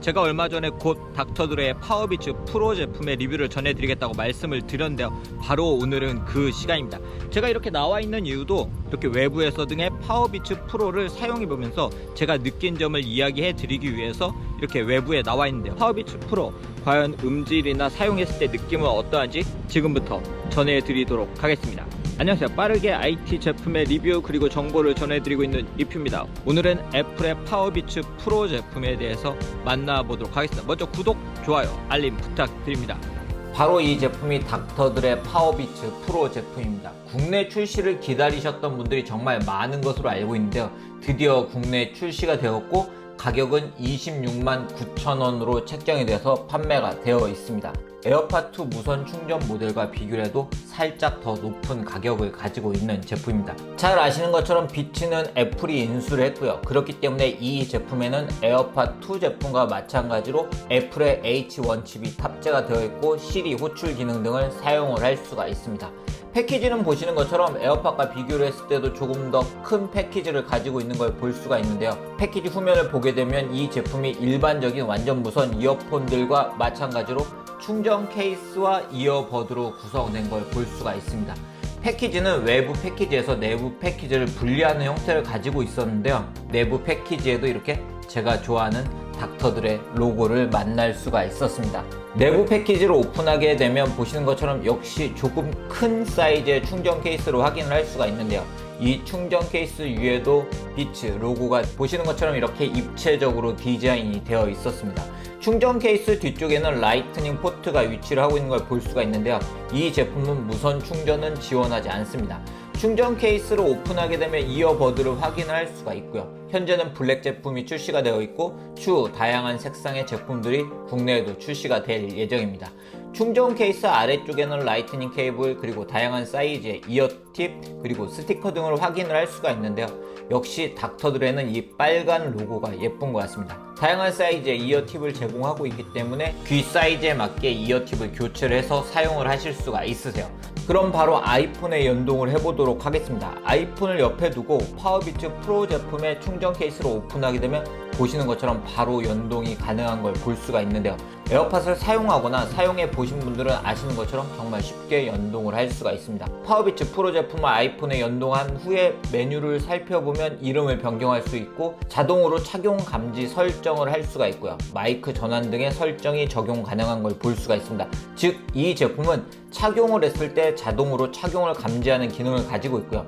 제가 얼마 전에 곧 닥터드레의 파워비츠 프로 제품의 리뷰를 전해드리겠다고 말씀을 드렸는데요, 바로 오늘은 그 시간입니다. 제가 이렇게 나와 있는 이유도 이렇게 외부에서 등의 파워비츠 프로를 사용해보면서 제가 느낀 점을 이야기해 드리기 위해서 이렇게 외부에 나와 있는데요, 파워비츠 프로 과연 음질이나 사용했을 때 느낌은 어떠한지 지금부터 전해드리도록 하겠습니다. 안녕하세요. 빠르게 IT 제품의 리뷰 그리고 정보를 전해드리고 있는 리퓨입니다. 오늘은 애플의 파워비츠 프로 제품에 대해서 만나보도록 하겠습니다. 먼저 구독, 좋아요, 알림 부탁드립니다. 바로 이 제품이 닥터드레 파워비츠 프로 제품입니다. 국내 출시를 기다리셨던 분들이 정말 많은 것으로 알고 있는데요, 드디어 국내 출시가 되었고 가격은 26만 9천원으로 책정이 돼서 판매가 되어 있습니다. 에어팟2 무선 충전 모델과 비교를 해도 살짝 더 높은 가격을 가지고 있는 제품입니다. 잘 아시는 것처럼 비치는 애플이 인수를 했고요. 그렇기 때문에 이 제품에는 에어팟2 제품과 마찬가지로 애플의 H1 칩이 탑재가 되어 있고 시리 호출 기능 등을 사용을 할 수가 있습니다. 패키지는 보시는 것처럼 에어팟과 비교를 했을 때도 조금 더 큰 패키지를 가지고 있는 걸 볼 수가 있는데요, 패키지 후면을 보게 되면 이 제품이 일반적인 완전 무선 이어폰들과 마찬가지로 충전 케이스와 이어버드로 구성된 걸 볼 수가 있습니다. 패키지는 외부 패키지에서 내부 패키지를 분리하는 형태를 가지고 있었는데요, 내부 패키지에도 이렇게 제가 좋아하는 닥터드레 로고를 만날 수가 있었습니다. 내부 패키지를 오픈하게 되면 보시는 것처럼 역시 조금 큰 사이즈의 충전 케이스로 확인을 할 수가 있는데요, 이 충전 케이스 위에도 비츠 로고가 보시는 것처럼 이렇게 입체적으로 디자인이 되어 있었습니다. 충전 케이스 뒤쪽에는 라이트닝 포트가 위치를 하고 있는 걸 볼 수가 있는데요, 이 제품은 무선 충전은 지원하지 않습니다. 충전 케이스를 오픈하게 되면 이어버드를 확인할 수가 있고요. 현재는 블랙 제품이 출시가 되어 있고 추후 다양한 색상의 제품들이 국내에도 출시가 될 예정입니다. 충전 케이스 아래쪽에는 라이트닝 케이블 그리고 다양한 사이즈의 이어팁 그리고 스티커 등을 확인을 할 수가 있는데요, 역시 닥터드레는 이 빨간 로고가 예쁜 것 같습니다. 다양한 사이즈의 이어팁을 제공하고 있기 때문에 귀 사이즈에 맞게 이어팁을 교체를 해서 사용을 하실 수가 있으세요. 그럼 바로 아이폰에 연동을 해보도록 하겠습니다. 아이폰을 옆에 두고 파워비츠 프로 제품의 충전 케이스를 오픈하게 되면 보시는 것처럼 바로 연동이 가능한 걸 볼 수가 있는데요, 에어팟을 사용하거나 사용해 보신 분들은 아시는 것처럼 정말 쉽게 연동을 할 수가 있습니다. 파워비츠 프로 제품을 아이폰에 연동한 후에 메뉴를 살펴보면 이름을 변경할 수 있고 자동으로 착용 감지 설정을 할 수가 있고요, 마이크 전환 등의 설정이 적용 가능한 걸 볼 수가 있습니다. 즉 이 제품은 착용을 했을 때 자동으로 착용을 감지하는 기능을 가지고 있고요.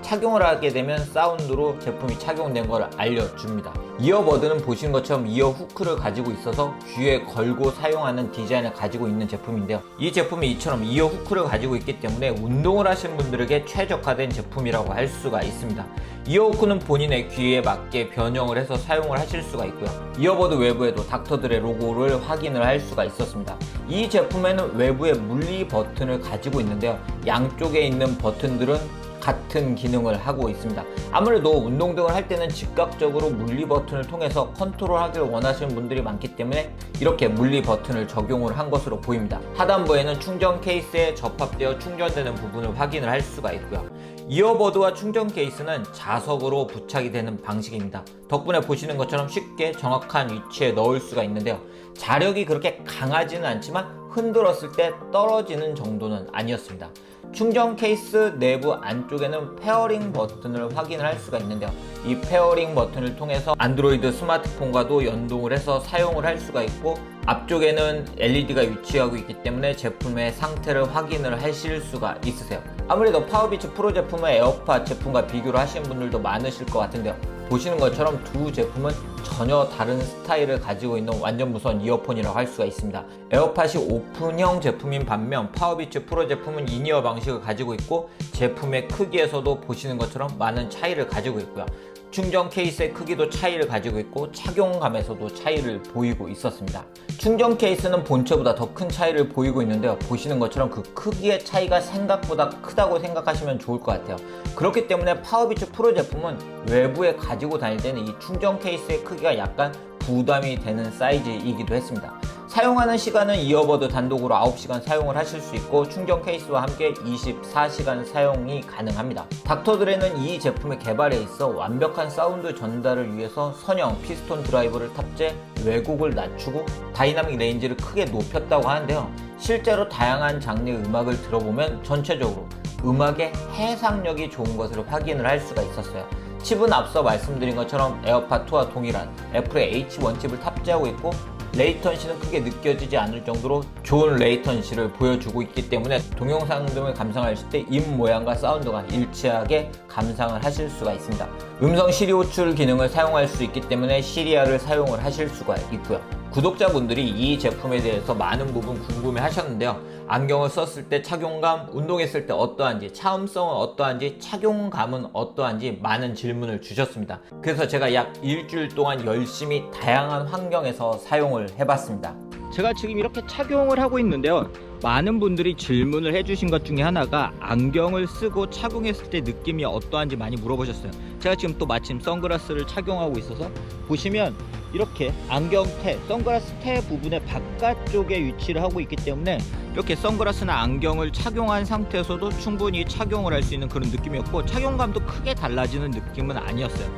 착용을 하게 되면 사운드로 제품이 착용된 걸 알려줍니다. 이어버드는 보시는 것처럼 이어 후크를 가지고 있어서 귀에 걸고 사용하는 디자인을 가지고 있는 제품인데요, 이 제품이 이처럼 이어 후크를 가지고 있기 때문에 운동을 하시는 분들에게 최적화된 제품이라고 할 수가 있습니다. 이어 후크는 본인의 귀에 맞게 변형을 해서 사용을 하실 수가 있고요, 이어버드 외부에도 닥터드레 로고를 확인을 할 수가 있었습니다. 이 제품에는 외부에 물리 버튼을 가지고 있는데요, 양쪽에 있는 버튼들은 같은 기능을 하고 있습니다. 아무래도 운동 등을 할 때는 즉각적으로 물리 버튼을 통해서 컨트롤하기를 원하시는 분들이 많기 때문에 이렇게 물리 버튼을 적용을 한 것으로 보입니다. 하단부에는 충전 케이스에 접합되어 충전되는 부분을 확인을 할 수가 있고요, 이어버드와 충전 케이스는 자석으로 부착이 되는 방식입니다. 덕분에 보시는 것처럼 쉽게 정확한 위치에 넣을 수가 있는데요, 자력이 그렇게 강하지는 않지만 흔들었을 때 떨어지는 정도는 아니었습니다. 충전 케이스 내부 안쪽에는 페어링 버튼을 확인을 할 수가 있는데요, 이 페어링 버튼을 통해서 안드로이드 스마트폰과도 연동을 해서 사용을 할 수가 있고 앞쪽에는 LED가 위치하고 있기 때문에 제품의 상태를 확인을 하실 수가 있으세요. 아무래도 파워비츠 프로 제품은 에어팟 제품과 비교를 하시는 분들도 많으실 것 같은데요, 보시는 것처럼 두 제품은 전혀 다른 스타일을 가지고 있는 완전 무선 이어폰이라고 할 수가 있습니다. 에어팟이 오픈형 제품인 반면 파워비츠 프로 제품은 인이어 방식을 가지고 있고 제품의 크기에서도 보시는 것처럼 많은 차이를 가지고 있고요, 충전 케이스의 크기도 차이를 가지고 있고 착용감에서도 차이를 보이고 있었습니다. 충전 케이스는 본체보다 더 큰 차이를 보이고 있는데요, 보시는 것처럼 그 크기의 차이가 생각보다 크다고 생각하시면 좋을 것 같아요. 그렇기 때문에 파워비츠 프로 제품은 외부에 가지고 다닐 때는 이 충전 케이스의 크기가 약간 부담이 되는 사이즈이기도 했습니다. 사용하는 시간은 이어버드 단독으로 9시간 사용을 하실 수 있고 충전 케이스와 함께 24시간 사용이 가능합니다. 닥터드레는 이 제품의 개발에 있어 완벽한 사운드 전달을 위해서 선형 피스톤 드라이버를 탑재, 왜곡을 낮추고 다이나믹 레인지를 크게 높였다고 하는데요. 실제로 다양한 장르의 음악을 들어보면 전체적으로 음악의 해상력이 좋은 것을 확인을 할 수가 있었어요. 칩은 앞서 말씀드린 것처럼 에어팟2와 동일한 애플의 H1 칩을 탑재하고 있고 레이턴시는 크게 느껴지지 않을 정도로 좋은 레이턴시를 보여주고 있기 때문에 동영상 등을 감상하실 때 입 모양과 사운드가 일치하게 감상을 하실 수가 있습니다. 음성 시리 호출 기능을 사용할 수 있기 때문에 시리아를 사용을 하실 수가 있고요. 구독자분들이 이 제품에 대해서 많은 부분 궁금해 하셨는데요. 안경을 썼을 때 착용감, 운동했을 때 어떠한지, 차음성은 어떠한지, 착용감은 어떠한지 많은 질문을 주셨습니다. 그래서 제가 약 일주일 동안 열심히 다양한 환경에서 사용을 해봤습니다. 제가 지금 이렇게 착용을 하고 있는데요. 많은 분들이 질문을 해주신 것 중에 하나가 안경을 쓰고 착용했을 때 느낌이 어떠한지 많이 물어보셨어요. 제가 지금 또 마침 선글라스를 착용하고 있어서 보시면 이렇게 안경테, 선글라스 테 부분의 바깥쪽에 위치를 하고 있기 때문에 이렇게 선글라스나 안경을 착용한 상태에서도 충분히 착용을 할 수 있는 그런 느낌이었고 착용감도 크게 달라지는 느낌은 아니었어요.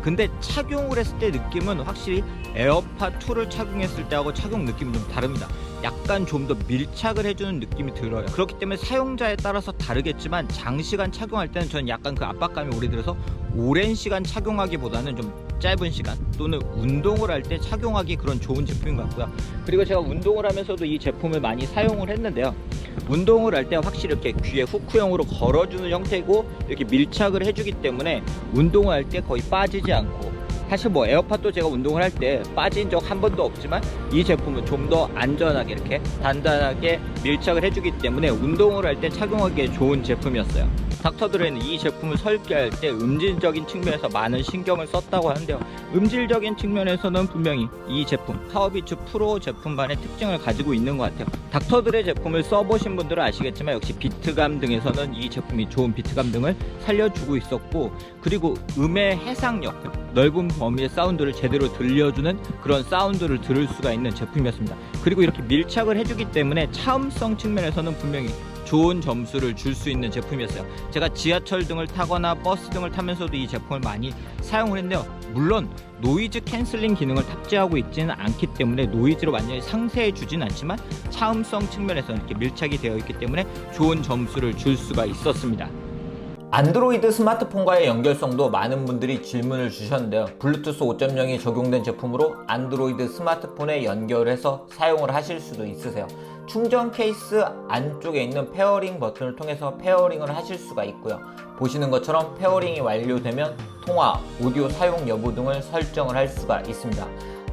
근데 착용을 했을 때 느낌은 확실히 에어팟2를 착용했을 때하고 착용 느낌이 좀 다릅니다. 약간 좀 더 밀착을 해주는 느낌이 들어요. 그렇기 때문에 사용자에 따라서 다르겠지만 장시간 착용할 때는 저는 약간 그 압박감이 오래 들어서 오랜 시간 착용하기보다는 좀 짧은 시간 또는 운동을 할 때 착용하기 그런 좋은 제품인 것 같고요. 그리고 제가 운동을 하면서도 이 제품을 많이 사용을 했는데요. 운동을 할 때 확실히 이렇게 귀에 후크형으로 걸어주는 형태고 이렇게 밀착을 해주기 때문에 운동을 할 때 거의 빠지지 않고, 사실 뭐 에어팟도 제가 운동을 할 때 빠진 적 한 번도 없지만 이 제품은 좀 더 안전하게 이렇게 단단하게 밀착을 해주기 때문에 운동을 할 때 착용하기에 좋은 제품이었어요. 닥터드레는 이 제품을 설계할 때 음질적인 측면에서 많은 신경을 썼다고 하는데요. 음질적인 측면에서는 분명히 이 제품 파워비츠 프로 제품만의 특징을 가지고 있는 것 같아요. 닥터드레 제품을 써보신 분들은 아시겠지만 역시 비트감 등에서는 이 제품이 좋은 비트감 등을 살려주고 있었고, 그리고 음의 해상력, 넓은 범위의 사운드를 제대로 들려주는 그런 사운드를 들을 수가 있는 제품이었습니다. 그리고 이렇게 밀착을 해주기 때문에 차음성 측면에서는 분명히 좋은 점수를 줄 수 있는 제품이었어요. 제가 지하철 등을 타거나 버스 등을 타면서도 이 제품을 많이 사용을 했는데요. 물론 노이즈 캔슬링 기능을 탑재하고 있지는 않기 때문에 노이즈를 완전히 상쇄해 주진 않지만 차음성 측면에서는 이렇게 밀착이 되어 있기 때문에 좋은 점수를 줄 수가 있었습니다. 안드로이드 스마트폰과의 연결성도 많은 분들이 질문을 주셨는데요. 블루투스 5.0이 적용된 제품으로 안드로이드 스마트폰에 연결해서 사용을 하실 수도 있으세요. 충전 케이스 안쪽에 있는 페어링 버튼을 통해서 페어링을 하실 수가 있고요. 보시는 것처럼 페어링이 완료되면 통화, 오디오 사용 여부 등을 설정을 할 수가 있습니다.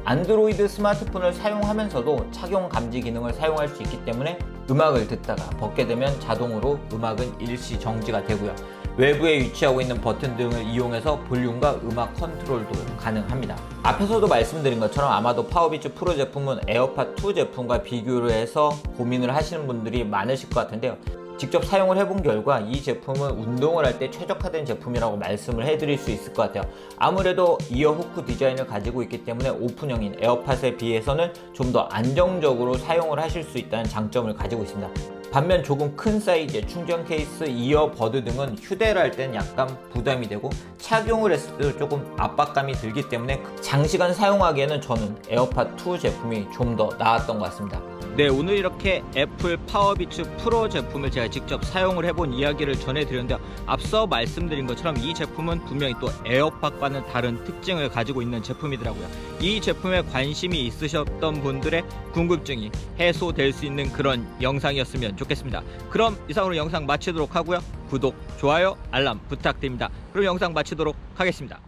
안드로이드 스마트폰을 사용하면서도 착용 감지 기능을 사용할 수 있기 때문에 음악을 듣다가 벗게 되면 자동으로 음악은 일시 정지가 되고요. 외부에 위치하고 있는 버튼 등을 이용해서 볼륨과 음악 컨트롤도 가능합니다. 앞에서도 말씀드린 것처럼 아마도 파워비츠 프로 제품은 에어팟2 제품과 비교를 해서 고민을 하시는 분들이 많으실 것 같은데요. 직접 사용을 해본 결과 이 제품은 운동을 할 때 최적화된 제품이라고 말씀을 해드릴 수 있을 것 같아요. 아무래도 이어 후크 디자인을 가지고 있기 때문에 오픈형인 에어팟에 비해서는 좀 더 안정적으로 사용을 하실 수 있다는 장점을 가지고 있습니다. 반면 조금 큰 사이즈의 충전 케이스, 이어버드 등은 휴대를 할 때는 약간 부담이 되고 착용을 했을 때도 조금 압박감이 들기 때문에 장시간 사용하기에는 저는 에어팟2 제품이 좀 더 나았던 것 같습니다. 네, 오늘 이렇게 애플 파워비츠 프로 제품을 제가 직접 사용을 해본 이야기를 전해드렸는데요. 앞서 말씀드린 것처럼 이 제품은 분명히 또 에어팟과는 다른 특징을 가지고 있는 제품이더라고요. 이 제품에 관심이 있으셨던 분들의 궁금증이 해소될 수 있는 그런 영상이었으면 좋겠습니다. 그럼 이상으로 영상 마치도록 하고요. 구독, 좋아요, 알람 부탁드립니다. 그럼 영상 마치도록 하겠습니다.